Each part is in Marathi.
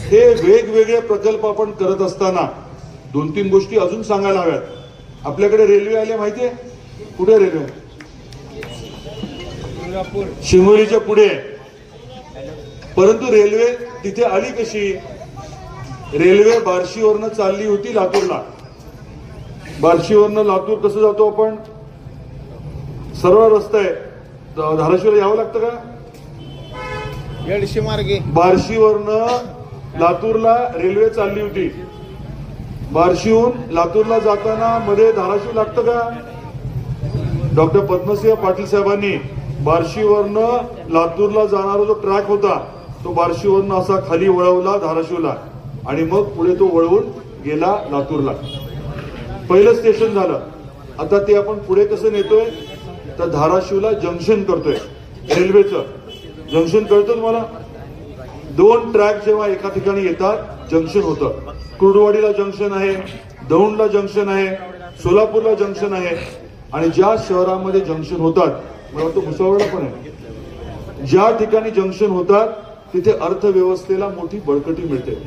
हे वेगवेगळे प्रकल्प आपण करत असताना 2-3 गोष्टी अजून सांगायला हव्यात. आपल्याकडे रेल्वे आले माहितीये, कुठे रेल्वे? शिंगोलीच्या पुढे. परंतु रेल्वे तिथे आली कशी? रेल्वे बार्शीवरनं चालली होती लातूरला. बार्शीवरनं लातूर कसं जातो आपण? सरळ रस्ता आहे. धाराशिवला यावं लागतं का? येडशी मार्गे. बार्शीवरनं लातूरला रेल्वे चालली होती. बार्शीहून लातूरला जाताना मध्ये धाराशिव लागतं का? डॉक्टर पद्मसिंह पाटील साहेबांनी बार्शीवरनं लातूरला जाणारा जो ट्रॅक होता तो बार्शीवरनं असा खाली वळवला धाराशिवला आणि मग पुढे तो वळवून गेला लातूरला. पहिलं स्टेशन झालं. आता ते आपण पुढे कसं नेतोय तर धाराशिवला जंक्शन करतोय. रेल्वेचं जंक्शन कळतं तुम्हाला? 2 ट्रॅक जेव्हा एका ठिकाणी येतात जंक्शन होतं. कुर्डवाडीला जंक्शन आहे, दौंडला जंक्शन आहे, सोलापूरला जंक्शन आहे. आणि ज्या शहरामध्ये जंक्शन होतात, मला वाटतं भुसावळला पण आहे, ज्या ठिकाणी जंक्शन होतात तिथे अर्थव्यवस्थेला मोठी बळकटी मिळते.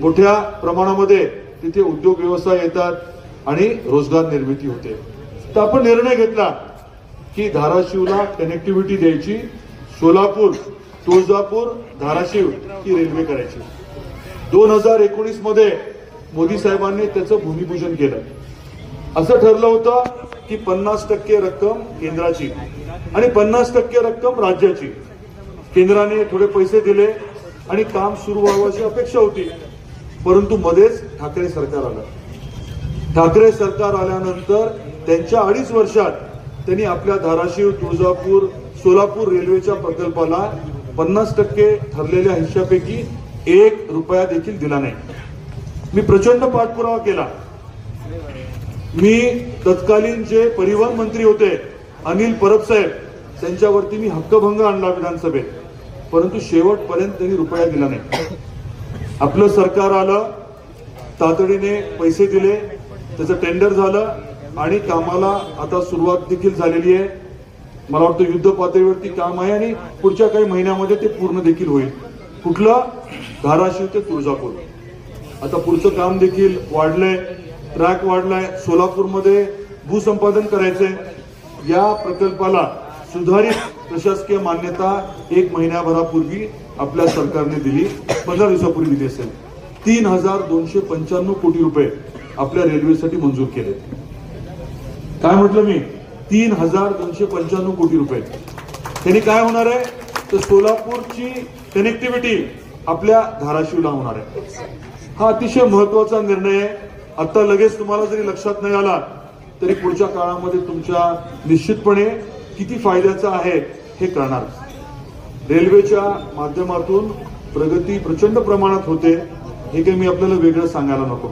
मोठ्या प्रमाणामध्ये तिथे उद्योग व्यवसाय येतात आणि रोजगार निर्मिती होते. तर आपण निर्णय घेतला की धाराशिवला कनेक्टिव्हिटी द्यायची. सोलापूर, तुळजापूर, धाराशिव ही रेल्वे करायची. 2019 मध्ये मोदी साहेबांनी त्याचं भूमिपूजन केलं. असं ठरलं होतं की 50% रक्कम केंद्राची आणि 50% रक्कम राज्याची. केंद्राने थोडे पैसे दिले आणि काम सुरू व्हावं अशी अपेक्षा होती. परंतु मध्येच ठाकरे सरकार आलं. ठाकरे सरकार आल्यानंतर त्यांच्या 2.5 वर्षात त्यांनी आपल्या धाराशिव, तुळजापूर, सोलापूर रेल्वेच्या प्रकल्पाला 50% ठरलेल्या हिश्श्यापैकी 1 रुपया देखील दिला नाही. मी प्रचंड पाठपुरावा केला. मी तत्कालीन जे परिवहन मंत्री होते अनिल परब साहेब त्यांच्यावरती मी हक्कभंग आणला विधानसभेत, परंतु शेवटपर्यंत त्यांनी रुपया दिला नाही. आपलं सरकार आलं, तातडीने पैसे दिले, त्याचं टेंडर झालं आणि कामाला आता सुरुवात देखील झालेली आहे. मला वाटतं युद्ध पातळीवरती काम आहे आणि पुढच्या काही महिन्यामध्ये ते पूर्ण देखील होईल. कुठलं? धाराशिव ते तुळजापूर. आता पुढचं काम देखील वाढलंय, ट्रॅक वाढलाय. सोलापूरमध्ये भूसंपादन करायचंय. या प्रकल्पाला सुधारित प्रशासकीय मान्यता 1 महिन्याभरापूर्वी आपल्या सरकारने दिली, 15 दिवसापूर्वी दिली असेल. 3,295 कोटी रुपये आपल्या रेल्वेसाठी मंजूर केले. काय म्हटलं मी? 3,295 कोटी रुपये. त्यांनी काय होणार आहे तर सोलापूरची कनेक्टिव्हिटी आपल्या धाराशिवला होणार आहे. हा अतिशय महत्वाचा निर्णय आहे. आता लगेच तुम्हाला जरी लक्षात नाही आला तरी पुढच्या काळामध्ये तुमच्या निश्चितपणे किती फायद्याचा आहे हे कळणार. रेल्वेच्या माध्यमातून प्रगती प्रचंड प्रमाणात होते. हे काही मी आपल्याला वेगळं सांगायला नको.